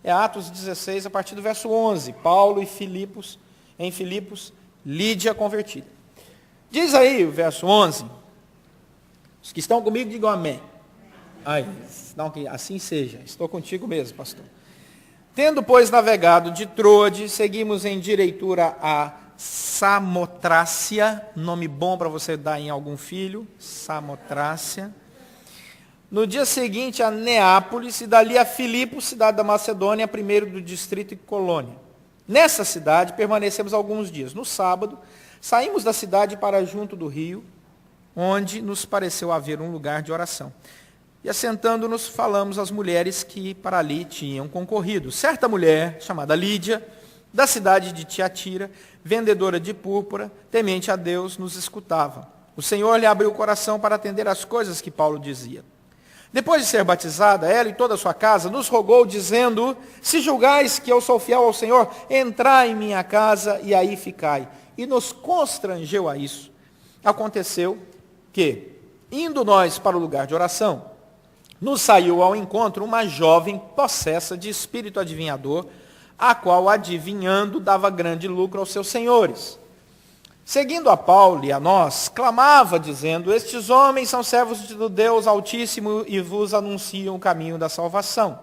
é Atos 16, a partir do verso 11. Paulo em Filipos, Lídia convertida. Diz aí o verso 11. Os que estão comigo, digam amém. Aí, não, que assim seja. Estou contigo mesmo, pastor. Tendo, pois, navegado de Troade, seguimos em direitura a Samotrácia, nome bom para você dar em algum filho, Samotrácia. No dia seguinte a Neápolis, e dali a Filipos, cidade da Macedônia, primeiro do distrito e colônia. Nessa cidade permanecemos alguns dias. No sábado, saímos da cidade para junto do rio, onde nos pareceu haver um lugar de oração. E assentando-nos, falamos às mulheres que para ali tinham concorrido. Certa mulher, chamada Lídia, da cidade de Tiatira, vendedora de púrpura, temente a Deus, nos escutava. O Senhor lhe abriu o coração para atender às coisas que Paulo dizia. Depois de ser batizada, ela e toda a sua casa, nos rogou, dizendo: se julgais que eu sou fiel ao Senhor, entrai em minha casa e aí ficai. E nos constrangeu a isso. Aconteceu que, indo nós para o lugar de oração, nos saiu ao encontro uma jovem possessa de espírito adivinhador, a qual, adivinhando, dava grande lucro aos seus senhores. Seguindo a Paulo e a nós, clamava, dizendo: estes homens são servos do Deus Altíssimo e vos anunciam o caminho da salvação.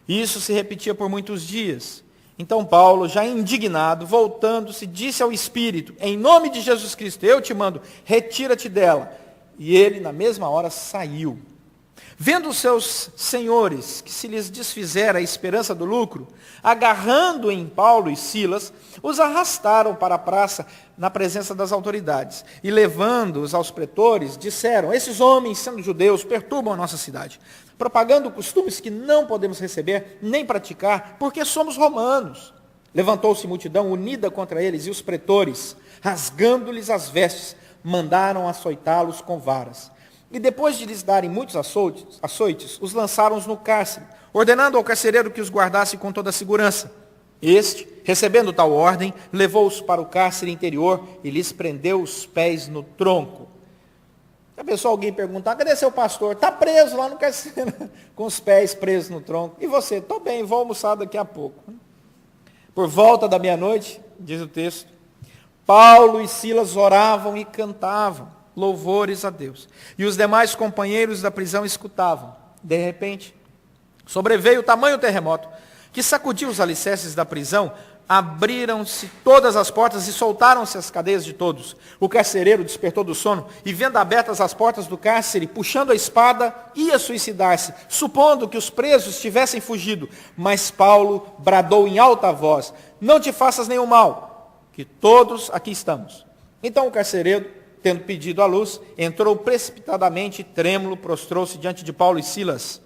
Isso se repetia por muitos dias. Então Paulo, já indignado, voltando-se, disse ao Espírito: em nome de Jesus Cristo, eu te mando, retira-te dela. E ele, na mesma hora, saiu. Vendo os seus senhores que se lhes desfizera a esperança do lucro, agarrando em Paulo e Silas, os arrastaram para a praça na presença das autoridades. E levando-os aos pretores, disseram: esses homens, sendo judeus, perturbam a nossa cidade, propagando costumes que não podemos receber nem praticar, porque somos romanos. Levantou-se multidão unida contra eles, e os pretores, rasgando-lhes as vestes, mandaram açoitá-los com varas. E depois de lhes darem muitos açoites, os lançaram no cárcere, ordenando ao carcereiro que os guardasse com toda a segurança. Este, recebendo tal ordem, levou-os para o cárcere interior e lhes prendeu os pés no tronco. Já pensou alguém perguntar: cadê seu pastor? Está preso lá no cárcere, com os pés presos no tronco. E você? Estou bem, vou almoçar daqui a pouco. Por volta da meia-noite, diz o texto, Paulo e Silas oravam e cantavam louvores a Deus. E os demais companheiros da prisão escutavam. De repente, sobreveio tamanho terremoto que sacudiu os alicerces da prisão, abriram-se todas as portas e soltaram-se as cadeias de todos. O carcereiro despertou do sono e, vendo abertas as portas do cárcere, puxando a espada, ia suicidar-se, supondo que os presos tivessem fugido. Mas Paulo bradou em alta voz: não te faças nenhum mal, que todos aqui estamos. Então o carcereiro, tendo pedido a luz, entrou precipitadamente, trêmulo, prostrou-se diante de Paulo e Silas.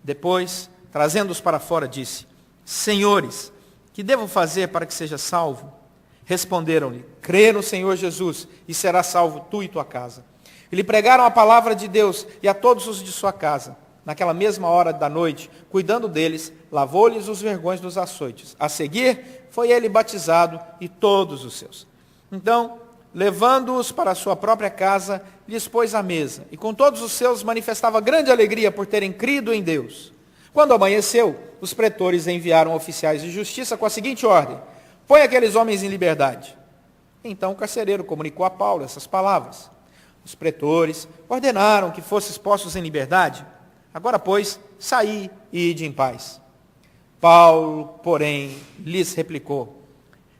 Depois, trazendo-os para fora, disse: senhores, que devo fazer para que seja salvo? Responderam-lhe: crê no Senhor Jesus, e será salvo tu e tua casa. E lhe pregaram a palavra de Deus, e a todos os de sua casa. Naquela mesma hora da noite, cuidando deles, lavou-lhes os vergões dos açoites. A seguir, foi ele batizado, e todos os seus. Então, levando-os para a sua própria casa, lhes pôs à mesa, e com todos os seus manifestava grande alegria por terem crido em Deus. Quando amanheceu, os pretores enviaram oficiais de justiça com a seguinte ordem: põe aqueles homens em liberdade. Então o carcereiro comunicou a Paulo essas palavras. Os pretores ordenaram que fossem postos em liberdade. Agora, pois, saí e ide em paz. Paulo, porém, lhes replicou: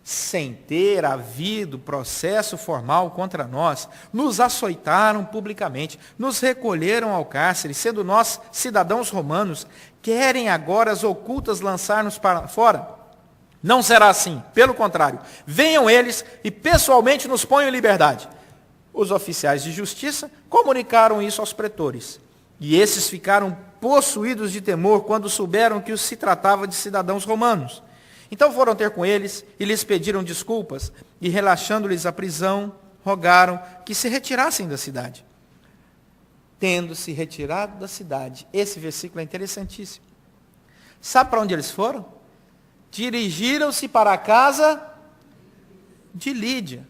sem ter havido processo formal contra nós, nos açoitaram publicamente, nos recolheram ao cárcere, sendo nós cidadãos romanos, querem agora as ocultas lançar-nos para fora? Não será assim, pelo contrário, venham eles e pessoalmente nos ponham em liberdade. Os oficiais de justiça comunicaram isso aos pretores, e esses ficaram possuídos de temor quando souberam que se tratava de cidadãos romanos. Então foram ter com eles e lhes pediram desculpas, e relaxando-lhes a prisão, rogaram que se retirassem da cidade. Tendo se retirado da cidade, esse versículo é interessantíssimo. Sabe para onde eles foram? Dirigiram-se para a casa de Lídia.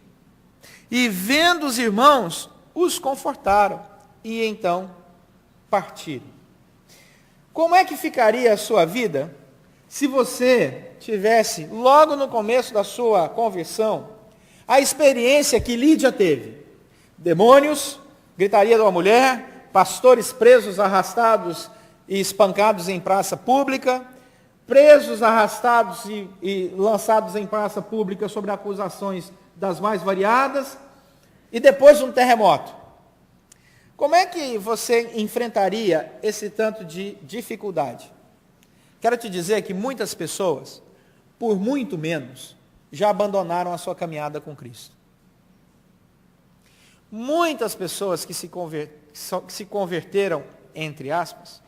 E vendo os irmãos, os confortaram, e então partiram. Como é que ficaria a sua vida se você tivesse, logo no começo da sua conversão, a experiência que Lídia teve. Demônios, gritaria de uma mulher, pastores presos, arrastados e espancados em praça pública, presos, arrastados e lançados em praça pública sobre acusações das mais variadas, e depois um terremoto. Como é que você enfrentaria esse tanto de dificuldade? Quero te dizer que muitas pessoas, por muito menos, já abandonaram a sua caminhada com Cristo. Muitas pessoas que se converteram, entre aspas,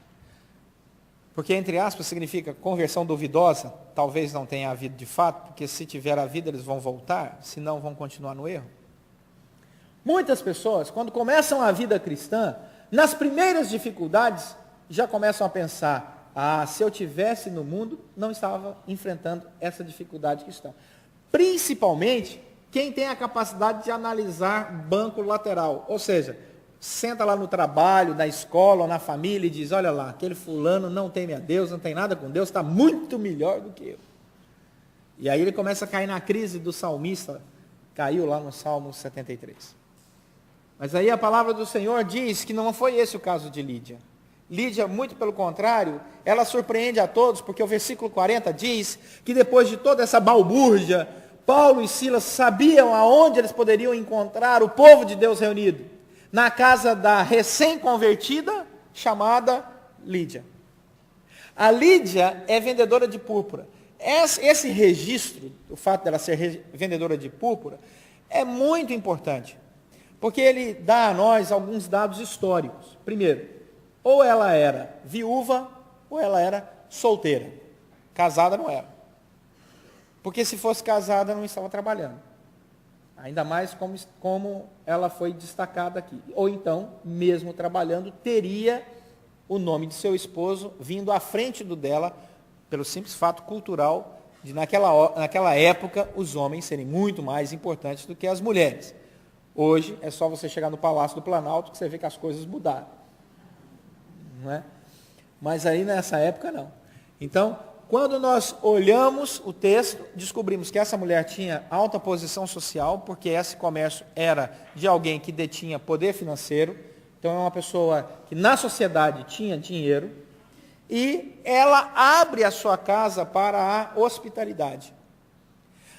porque entre aspas significa conversão duvidosa, talvez não tenha havido de fato, porque se tiver havido eles vão voltar, senão vão continuar no erro. Muitas pessoas, quando começam a vida cristã, nas primeiras dificuldades, já começam a pensar, se eu tivesse no mundo, não estava enfrentando essa dificuldade que estão. Principalmente, quem tem a capacidade de analisar banco lateral, ou seja, senta lá no trabalho, na escola ou na família e diz, olha lá, aquele fulano não teme a Deus, não tem nada com Deus, está muito melhor do que eu. E aí ele começa a cair na crise do salmista, caiu lá no Salmo 73. Mas aí a palavra do Senhor diz que não foi esse o caso de Lídia. Lídia, muito pelo contrário, ela surpreende a todos, porque o versículo 40 diz que depois de toda essa balbúrdia, Paulo e Silas sabiam aonde eles poderiam encontrar o povo de Deus reunido. Na casa da recém-convertida, chamada Lídia. A Lídia é vendedora de púrpura. Esse registro, o fato dela ser vendedora de púrpura, é muito importante. Porque ele dá a nós alguns dados históricos. Primeiro, ou ela era viúva, ou ela era solteira. Casada não era. Porque se fosse casada, não estava trabalhando. Ainda mais como ela foi destacada aqui. Ou então, mesmo trabalhando, teria o nome de seu esposo vindo à frente do dela, pelo simples fato cultural de, naquela época, os homens serem muito mais importantes do que as mulheres. Hoje, é só você chegar no Palácio do Planalto que você vê que as coisas mudaram. Não é? Mas aí, nessa época, não. Então, quando nós olhamos o texto, descobrimos que essa mulher tinha alta posição social, porque esse comércio era de alguém que detinha poder financeiro, então é uma pessoa que na sociedade tinha dinheiro, e ela abre a sua casa para a hospitalidade.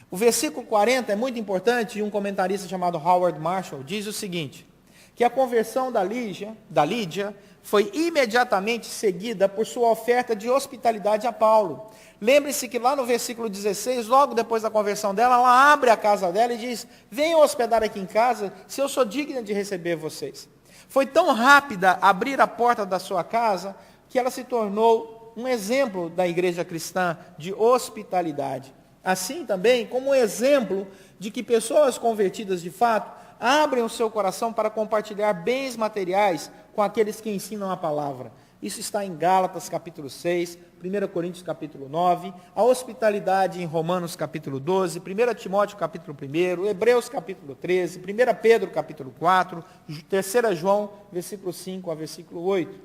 O versículo 40 é muito importante, e um comentarista chamado Howard Marshall diz o seguinte, que a conversão da Lídia foi imediatamente seguida por sua oferta de hospitalidade a Paulo. Lembre-se que lá no versículo 16, logo depois da conversão dela, ela abre a casa dela e diz, venham hospedar aqui em casa, se eu sou digna de receber vocês. Foi tão rápida abrir a porta da sua casa, que ela se tornou um exemplo da igreja cristã de hospitalidade. Assim também, como um exemplo de que pessoas convertidas de fato, abrem o seu coração para compartilhar bens materiais com aqueles que ensinam a palavra. Isso está em Gálatas capítulo 6, 1 Coríntios capítulo 9, a hospitalidade em Romanos capítulo 12, 1 Timóteo capítulo 1, Hebreus capítulo 13, 1 Pedro capítulo 4, 3 João versículo 5 a versículo 8.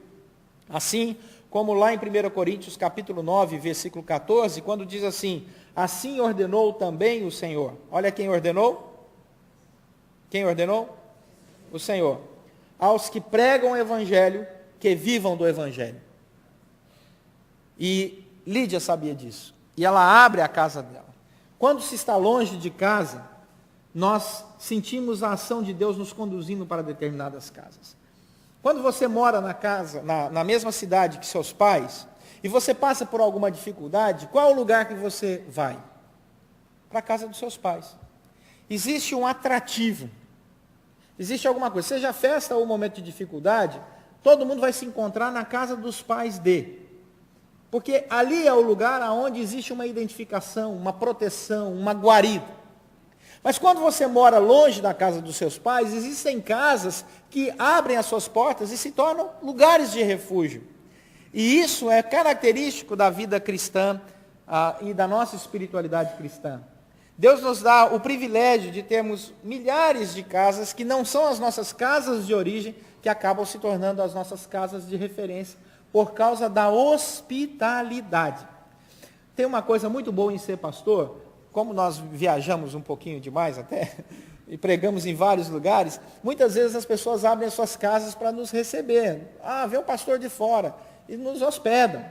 Assim como lá em 1 Coríntios capítulo 9, versículo 14, quando diz assim, assim ordenou também o Senhor. Olha quem ordenou. Quem ordenou? O Senhor. Aos que pregam o Evangelho, que vivam do Evangelho. E Lídia sabia disso. E ela abre a casa dela. Quando se está longe de casa, nós sentimos a ação de Deus nos conduzindo para determinadas casas. Quando você mora na casa, na mesma cidade que seus pais, e você passa por alguma dificuldade, qual é o lugar que você vai? Para a casa dos seus pais. Existe um atrativo. Existe alguma coisa. Seja festa ou momento de dificuldade, todo mundo vai se encontrar na casa dos pais de. Porque ali é o lugar onde existe uma identificação, uma proteção, uma guarida. Mas quando você mora longe da casa dos seus pais, existem casas que abrem as suas portas e se tornam lugares de refúgio. E isso é característico da vida cristã e da nossa espiritualidade cristã. Deus nos dá o privilégio de termos milhares de casas que não são as nossas casas de origem, que acabam se tornando as nossas casas de referência por causa da hospitalidade. Tem uma coisa muito boa em ser pastor, como nós viajamos um pouquinho demais até, e pregamos em vários lugares, muitas vezes as pessoas abrem as suas casas para nos receber. Ah, vem um pastor de fora, e nos hospedam.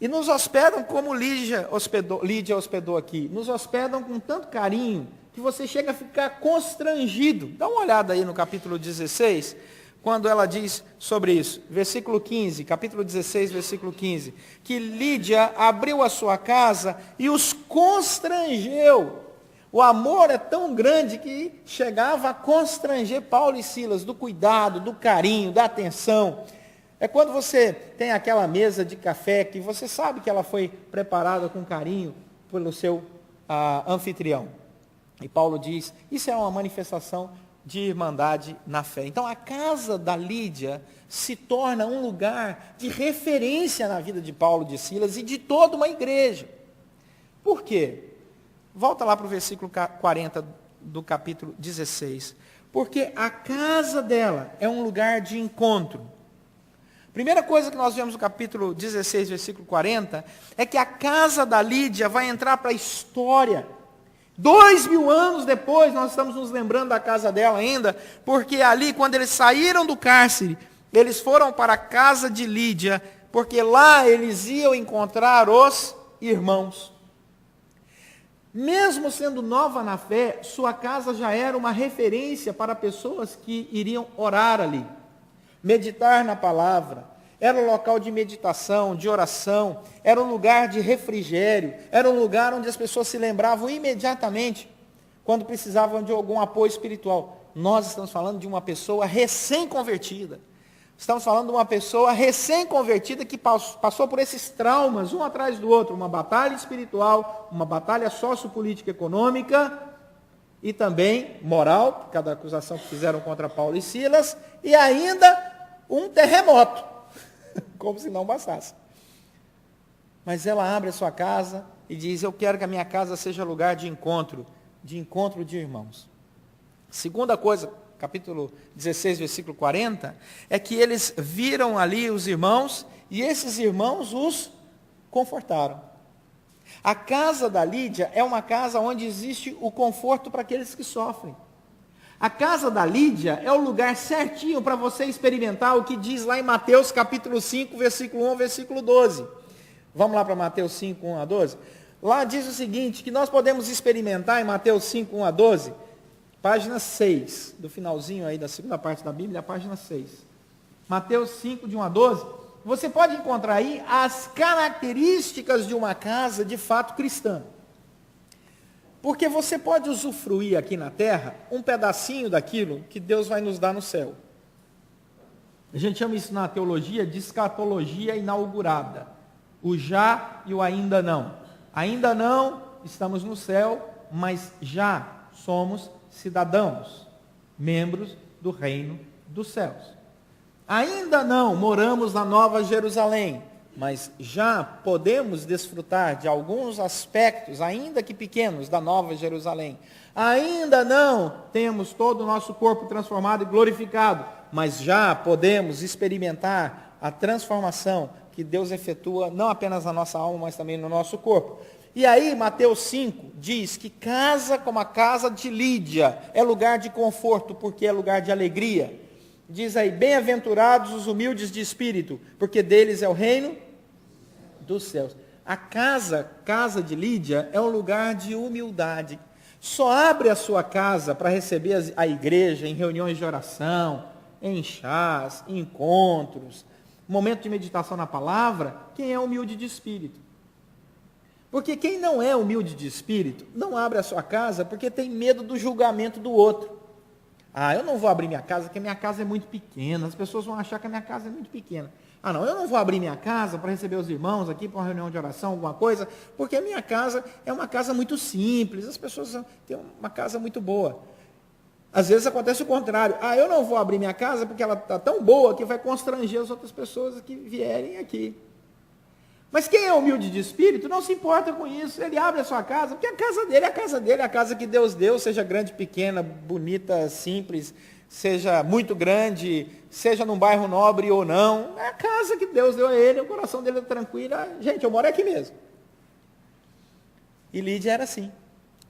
E nos hospedam como Lídia hospedou aqui. Nos hospedam com tanto carinho, que você chega a ficar constrangido. Dá uma olhada aí no capítulo 16, quando ela diz sobre isso. Versículo 15, capítulo 16, versículo 15. Que Lídia abriu a sua casa e os constrangeu. O amor é tão grande que chegava a constranger Paulo e Silas, do cuidado, do carinho, da atenção. É quando você tem aquela mesa de café que você sabe que ela foi preparada com carinho pelo seu anfitrião. E Paulo diz, isso é uma manifestação de irmandade na fé. Então a casa da Lídia se torna um lugar de referência na vida de Paulo, de Silas e de toda uma igreja. Por quê? Volta lá para o versículo 40 do capítulo 16. Porque a casa dela é um lugar de encontro. Primeira coisa que nós vemos no capítulo 16, versículo 40, é que a casa da Lídia vai entrar para a história. 2000 anos depois, nós estamos nos lembrando da casa dela ainda, porque ali, quando eles saíram do cárcere, eles foram para a casa de Lídia, porque lá eles iam encontrar os irmãos. Mesmo sendo nova na fé, sua casa já era uma referência para pessoas que iriam orar ali. Meditar na palavra, era um local de meditação, de oração, era um lugar de refrigério, era um lugar onde as pessoas se lembravam imediatamente quando precisavam de algum apoio espiritual. Nós estamos falando de uma pessoa recém-convertida. Estamos falando de uma pessoa recém-convertida que passou por esses traumas, um atrás do outro, uma batalha espiritual, uma batalha sociopolítica econômica e também moral, por causa da acusação que fizeram contra Paulo e Silas, e ainda um terremoto, como se não bastasse. Mas ela abre a sua casa e diz, eu quero que a minha casa seja lugar de encontro de irmãos. Segunda coisa, capítulo 16, versículo 40, é que eles viram ali os irmãos e esses irmãos os confortaram. A casa da Lídia é uma casa onde existe o conforto para aqueles que sofrem. A casa da Lídia é o lugar certinho para você experimentar o que diz lá em Mateus capítulo 5, versículo 1 ao versículo 12. Vamos lá para Mateus 5, 1 a 12? Lá diz o seguinte, que nós podemos experimentar em Mateus 5, 1 a 12, página 6, do finalzinho aí da segunda parte da Bíblia, a página 6. Mateus 5, de 1 a 12, você pode encontrar aí as características de uma casa de fato cristã. Porque você pode usufruir aqui na terra um pedacinho daquilo que Deus vai nos dar no céu. A gente chama isso na teologia de escatologia inaugurada. O já e o ainda não. Ainda não estamos no céu, mas já somos cidadãos, membros do reino dos céus. Ainda não moramos na Nova Jerusalém, mas já podemos desfrutar de alguns aspectos, ainda que pequenos, da Nova Jerusalém. Ainda não temos todo o nosso corpo transformado e glorificado, mas já podemos experimentar a transformação que Deus efetua, não apenas na nossa alma, mas também no nosso corpo. E aí, Mateus 5 diz que casa como a casa de Lídia é lugar de conforto, porque é lugar de alegria. Diz aí, bem-aventurados os humildes de espírito, porque deles é o reino dos céus. A casa de Lídia é um lugar de humildade. Só abre a sua casa para receber a igreja em reuniões de oração, em chás, em encontros, momento de meditação na palavra, quem é humilde de espírito. Porque quem não é humilde de espírito, não abre a sua casa porque tem medo do julgamento do outro. Ah, eu não vou abrir minha casa porque minha casa é muito pequena, as pessoas vão achar que a minha casa é muito pequena. Ah, não, eu não vou abrir minha casa para receber os irmãos aqui para uma reunião de oração, alguma coisa, porque a minha casa é uma casa muito simples, as pessoas têm uma casa muito boa. Às vezes acontece o contrário. Ah, eu não vou abrir minha casa porque ela está tão boa que vai constranger as outras pessoas que vierem aqui. Mas quem é humilde de espírito não se importa com isso. Ele abre a sua casa, porque a casa dele é a casa dele, é a casa que Deus deu, seja grande, pequena, bonita, simples, seja muito grande, seja num bairro nobre ou não. É a casa que Deus deu a ele, o coração dele é tranquilo. Ah, gente, eu moro aqui mesmo. E Lídia era assim.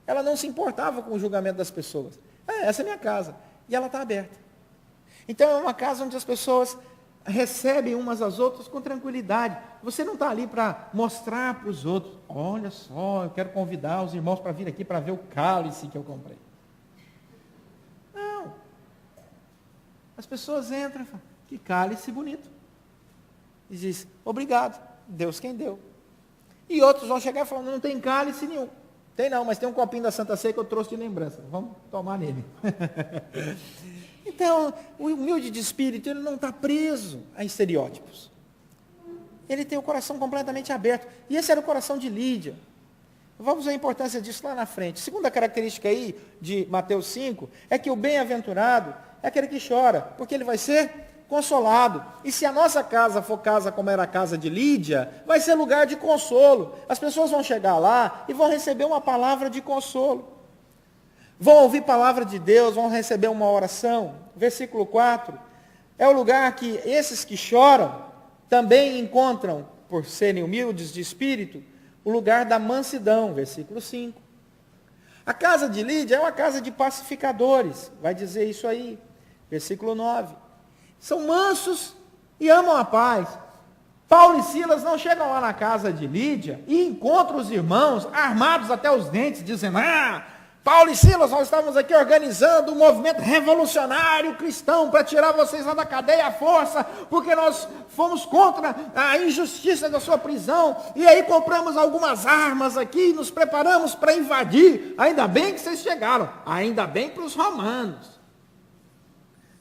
Ela não se importava com o julgamento das pessoas. Essa é minha casa. E ela está aberta. Então é uma casa onde as pessoas recebem umas às outras com tranquilidade. Você não está ali para mostrar para os outros, olha só, eu quero convidar os irmãos para vir aqui para ver o cálice que eu comprei. Não. As pessoas entram e falam, que cálice bonito. E diz, obrigado, Deus quem deu. E outros vão chegar e falar, não tem cálice nenhum. Tem não, mas tem um copinho da Santa Ceia que eu trouxe de lembrança. Vamos tomar nele. Então, o humilde de espírito, ele não está preso a estereótipos. Ele tem o coração completamente aberto. E esse era o coração de Lídia. Vamos ver a importância disso lá na frente. Segunda característica aí de Mateus 5 é que o bem-aventurado é aquele que chora, porque ele vai ser consolado. E se a nossa casa for casa como era a casa de Lídia, vai ser lugar de consolo. As pessoas vão chegar lá e vão receber uma palavra de consolo. Vão ouvir palavra de Deus, vão receber uma oração. Versículo 4, é o lugar que esses que choram também encontram, por serem humildes de espírito, o lugar da mansidão. Versículo 5. A casa de Lídia é uma casa de pacificadores, vai dizer isso aí. Versículo 9. São mansos e amam a paz. Paulo e Silas não chegam lá na casa de Lídia e encontram os irmãos armados até os dentes, dizendo, Paulo e Silas, nós estávamos aqui organizando um movimento revolucionário cristão para tirar vocês lá da cadeia à força, porque nós fomos contra a injustiça da sua prisão, e aí compramos algumas armas aqui e nos preparamos para invadir. Ainda bem que vocês chegaram, ainda bem para os romanos.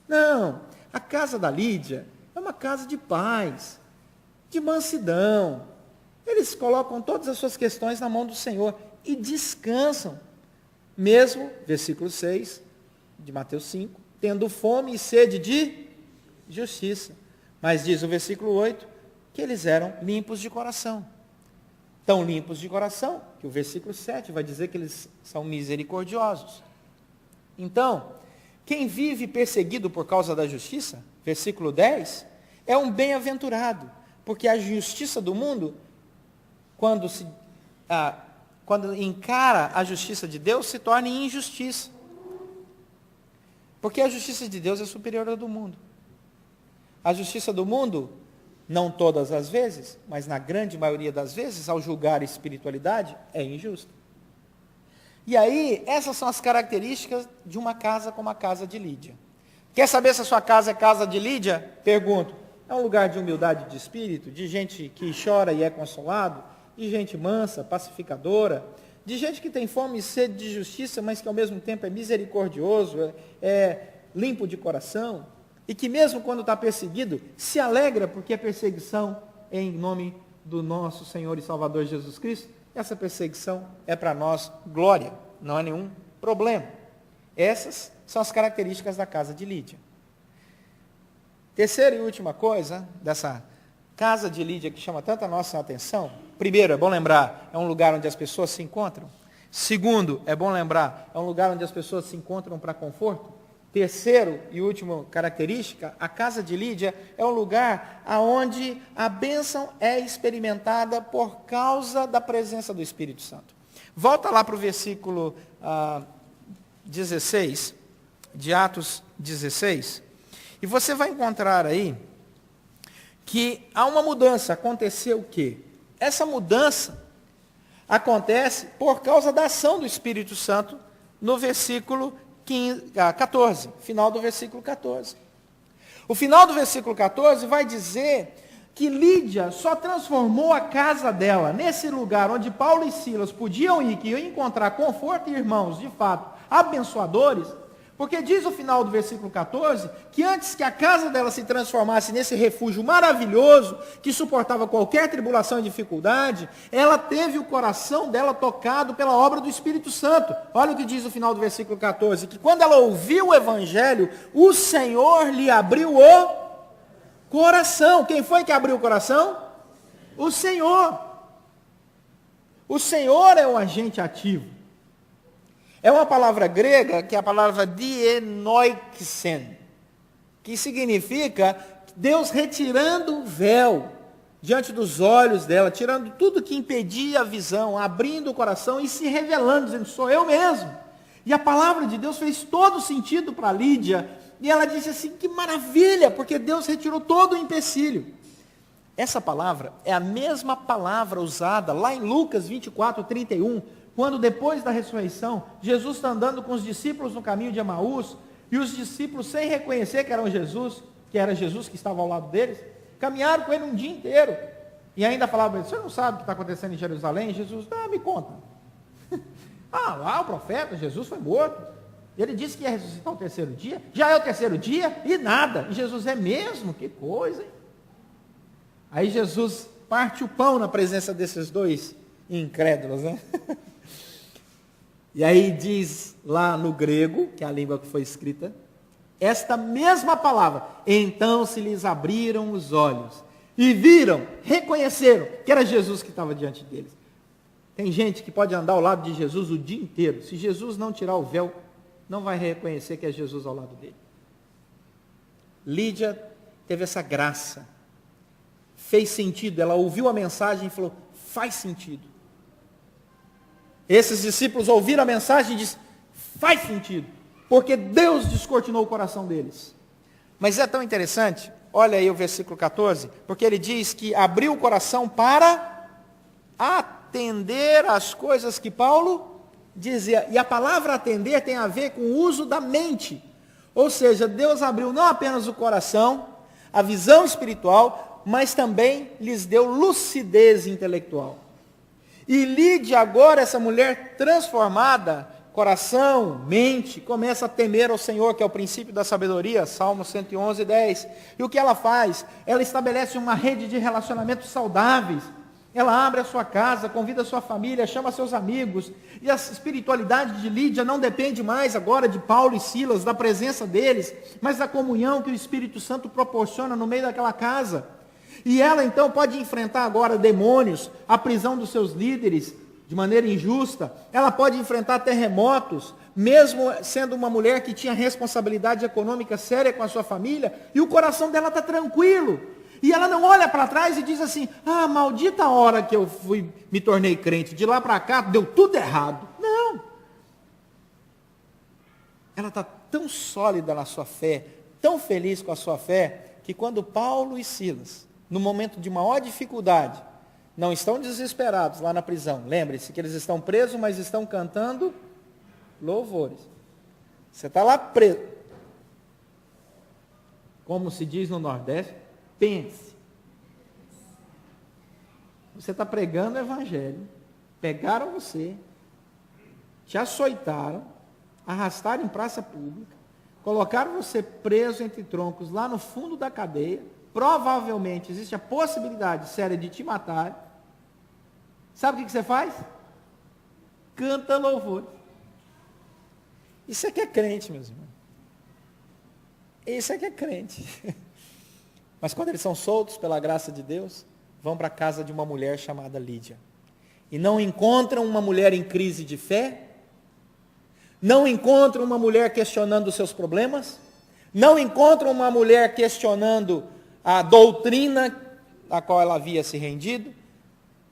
Não, a casa da Lídia é uma casa de paz, de mansidão. Eles colocam todas as suas questões na mão do Senhor e descansam. Mesmo, versículo 6 de Mateus 5, tendo fome e sede de justiça. Mas diz o versículo 8, que eles eram limpos de coração. Tão limpos de coração, que o versículo 7 vai dizer que eles são misericordiosos. Então, quem vive perseguido por causa da justiça, versículo 10, é um bem-aventurado, porque a justiça do mundo, quando encara a justiça de Deus, se torna injustiça. Porque a justiça de Deus é superior à do mundo. A justiça do mundo, não todas as vezes, mas na grande maioria das vezes, ao julgar a espiritualidade, é injusta. E aí, essas são as características de uma casa como a casa de Lídia. Quer saber se a sua casa é casa de Lídia? Pergunto. É um lugar de humildade de espírito, de gente que chora e é consolado, de gente mansa, pacificadora, de gente que tem fome e sede de justiça, mas que ao mesmo tempo é misericordioso, é limpo de coração, e que mesmo quando está perseguido, se alegra porque a perseguição é em nome do nosso Senhor e Salvador Jesus Cristo. Essa perseguição é para nós glória, não é nenhum problema. Essas são as características da casa de Lídia. Terceira e última coisa dessa casa de Lídia que chama tanta nossa atenção. Primeiro, é bom lembrar, é um lugar onde as pessoas se encontram. Segundo, é bom lembrar, é um lugar onde as pessoas se encontram para conforto. Terceiro e última característica, a casa de Lídia é um lugar onde a bênção é experimentada por causa da presença do Espírito Santo. Volta lá para o versículo 16, de Atos 16, e você vai encontrar aí que há uma mudança. Aconteceu o quê? Essa mudança acontece por causa da ação do Espírito Santo no versículo 14, final do versículo 14. O final do versículo 14 vai dizer que Lídia só transformou a casa dela nesse lugar onde Paulo e Silas podiam ir, que iam encontrar conforto e irmãos, de fato, abençoadores, porque diz o final do versículo 14, que antes que a casa dela se transformasse nesse refúgio maravilhoso, que suportava qualquer tribulação e dificuldade, ela teve o coração dela tocado pela obra do Espírito Santo. Olha o que diz o final do versículo 14, que quando ela ouviu o Evangelho, o Senhor lhe abriu o coração. Quem foi que abriu o coração? O Senhor. O Senhor é o agente ativo. É uma palavra grega, que é a palavra dienoixen, que significa Deus retirando o véu. diante dos olhos dela, tirando tudo que impedia a visão, abrindo o coração e se revelando, dizendo, sou eu mesmo. E a palavra de Deus fez todo sentido para Lídia, e ela disse assim, que maravilha, porque Deus retirou todo o empecilho. Essa palavra é a mesma palavra usada lá em Lucas 24:31, quando depois da ressurreição, Jesus está andando com os discípulos no caminho de Emaús, e os discípulos, sem reconhecer que era Jesus que estava ao lado deles, caminharam com ele um dia inteiro, e ainda falavam para ele, você não sabe o que está acontecendo em Jerusalém? Jesus, me conta. Lá o profeta, Jesus foi morto, ele disse que ia ressuscitar o terceiro dia, já é o terceiro dia, e nada, e Jesus, é mesmo? Que coisa, hein? Aí Jesus parte o pão na presença desses dois incrédulos, né? E aí diz lá no grego, que é a língua que foi escrita, esta mesma palavra, então se lhes abriram os olhos, e viram, reconheceram, que era Jesus que estava diante deles. Tem gente que pode andar ao lado de Jesus o dia inteiro, se Jesus não tirar o véu, não vai reconhecer que é Jesus ao lado dele. Lídia teve essa graça, fez sentido, ela ouviu a mensagem e falou, faz sentido. Esses discípulos ouviram a mensagem e disseram, faz sentido, porque Deus descortinou o coração deles. Mas é tão interessante, olha aí o versículo 14, porque ele diz que abriu o coração para atender às coisas que Paulo dizia. E a palavra atender tem a ver com o uso da mente. Ou seja, Deus abriu não apenas o coração, a visão espiritual, mas também lhes deu lucidez intelectual. E Lídia agora, essa mulher transformada, coração, mente, começa a temer ao Senhor, que é o princípio da sabedoria, Salmo 111:10. E o que ela faz? Ela estabelece uma rede de relacionamentos saudáveis. Ela abre a sua casa, convida a sua família, chama seus amigos. E a espiritualidade de Lídia não depende mais agora de Paulo e Silas, da presença deles, mas da comunhão que o Espírito Santo proporciona no meio daquela casa. E ela então pode enfrentar agora demônios, a prisão dos seus líderes de maneira injusta. Ela pode enfrentar terremotos, mesmo sendo uma mulher que tinha responsabilidade econômica séria com a sua família, e o coração dela está tranquilo. E ela não olha para trás e diz assim, maldita hora que eu me tornei crente, de lá para cá deu tudo errado. Não. Ela está tão sólida na sua fé, tão feliz com a sua fé, que quando Paulo e Silas, no momento de maior dificuldade, não estão desesperados lá na prisão. Lembre-se que eles estão presos, mas estão cantando louvores. Você está lá preso. Como se diz no Nordeste, pense. Você está pregando o evangelho, pegaram você, te açoitaram, arrastaram em praça pública, colocaram você preso entre troncos lá no fundo da cadeia, provavelmente existe a possibilidade séria de te matar. Sabe o que você faz? Canta louvor. Isso é que é crente, meus irmãos. Isso é que é crente. Mas quando eles são soltos pela graça de Deus, vão para a casa de uma mulher chamada Lídia. E não encontram uma mulher em crise de fé, não encontram uma mulher questionando os seus problemas, não encontram uma mulher questionando a doutrina a qual ela havia se rendido,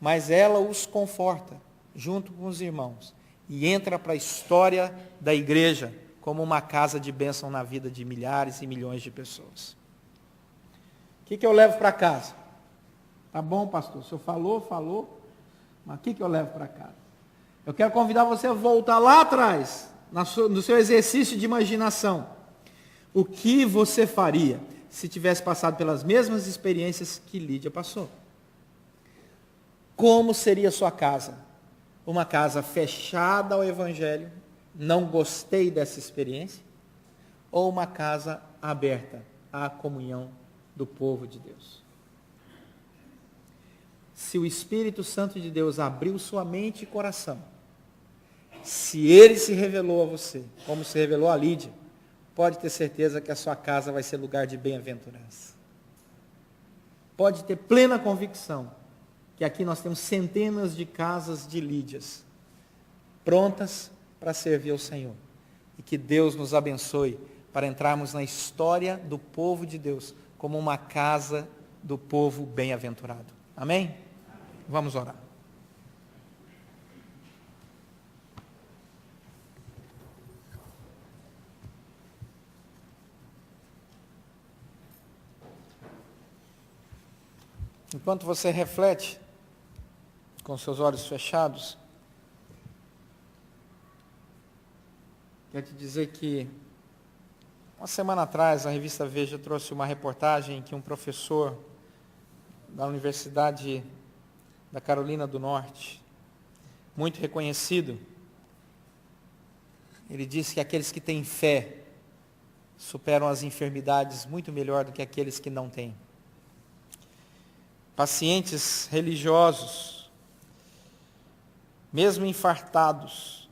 mas ela os conforta, junto com os irmãos, e entra para a história da igreja, como uma casa de bênção na vida de milhares e milhões de pessoas. O que eu levo para casa? Tá bom, pastor, o senhor falou, mas o que eu levo para casa? Eu quero convidar você a voltar lá atrás, no seu exercício de imaginação. O que você faria se tivesse passado pelas mesmas experiências que Lídia passou? Como seria a sua casa? Uma casa fechada ao Evangelho, não gostei dessa experiência? Ou uma casa aberta à comunhão do povo de Deus? Se o Espírito Santo de Deus abriu sua mente e coração, se ele se revelou a você, como se revelou a Lídia, pode ter certeza que a sua casa vai ser lugar de bem-aventurança. Pode ter plena convicção que aqui nós temos centenas de casas de Lídias, prontas para servir ao Senhor. E que Deus nos abençoe para entrarmos na história do povo de Deus, como uma casa do povo bem-aventurado. Amém? Vamos orar. Enquanto você reflete, com seus olhos fechados, quero te dizer que, uma semana atrás, a revista Veja trouxe uma reportagem em que um professor da Universidade da Carolina do Norte, muito reconhecido, ele disse que aqueles que têm fé superam as enfermidades muito melhor do que aqueles que não têm. Pacientes religiosos, mesmo infartados,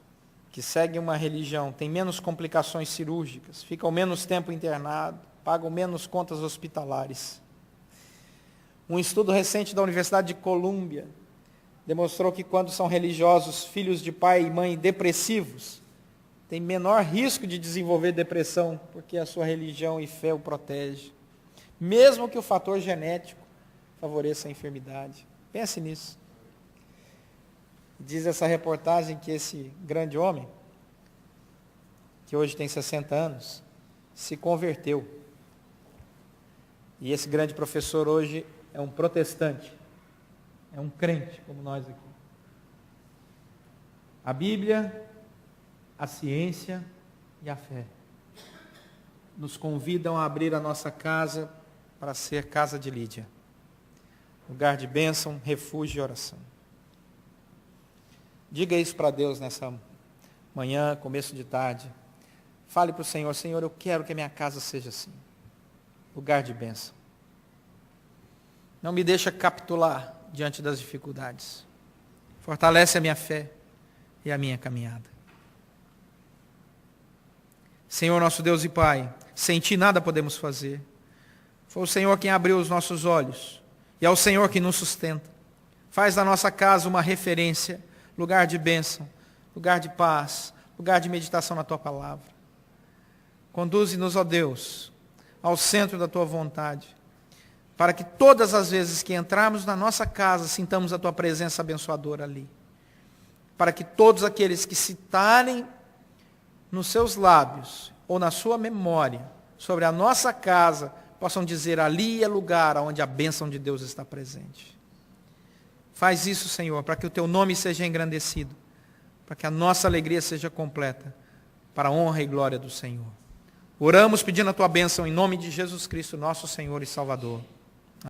que seguem uma religião, têm menos complicações cirúrgicas, ficam menos tempo internado, pagam menos contas hospitalares. Um estudo recente da Universidade de Colômbia demonstrou que quando são religiosos, filhos de pai e mãe depressivos, têm menor risco de desenvolver depressão, porque a sua religião e fé o protege, mesmo que o fator genético favoreça a enfermidade. Pense nisso. Diz essa reportagem que esse grande homem, que hoje tem 60 anos, se converteu. E esse grande professor hoje é um protestante, é um crente, como nós aqui. A Bíblia, a ciência e a fé nos convidam a abrir a nossa casa para ser casa de Lídia. Lugar de bênção, refúgio e oração. Diga isso para Deus nessa manhã, começo de tarde. Fale para o Senhor: Senhor, eu quero que a minha casa seja assim. Lugar de bênção. Não me deixa capitular diante das dificuldades. Fortalece a minha fé e a minha caminhada. Senhor, nosso Deus e Pai, sem Ti nada podemos fazer. Foi o Senhor quem abriu os nossos olhos. E é o Senhor que nos sustenta. Faz da nossa casa uma referência, lugar de bênção, lugar de paz, lugar de meditação na Tua palavra. Conduze-nos, ó Deus, ao centro da Tua vontade, para que todas as vezes que entrarmos na nossa casa, sintamos a Tua presença abençoadora ali. Para que todos aqueles que citarem nos seus lábios, ou na sua memória, sobre a nossa casa, possam dizer: ali é lugar onde a bênção de Deus está presente. Faz isso, Senhor, para que o Teu nome seja engrandecido, para que a nossa alegria seja completa, para a honra e glória do Senhor. Oramos pedindo a Tua bênção em nome de Jesus Cristo, nosso Senhor e Salvador.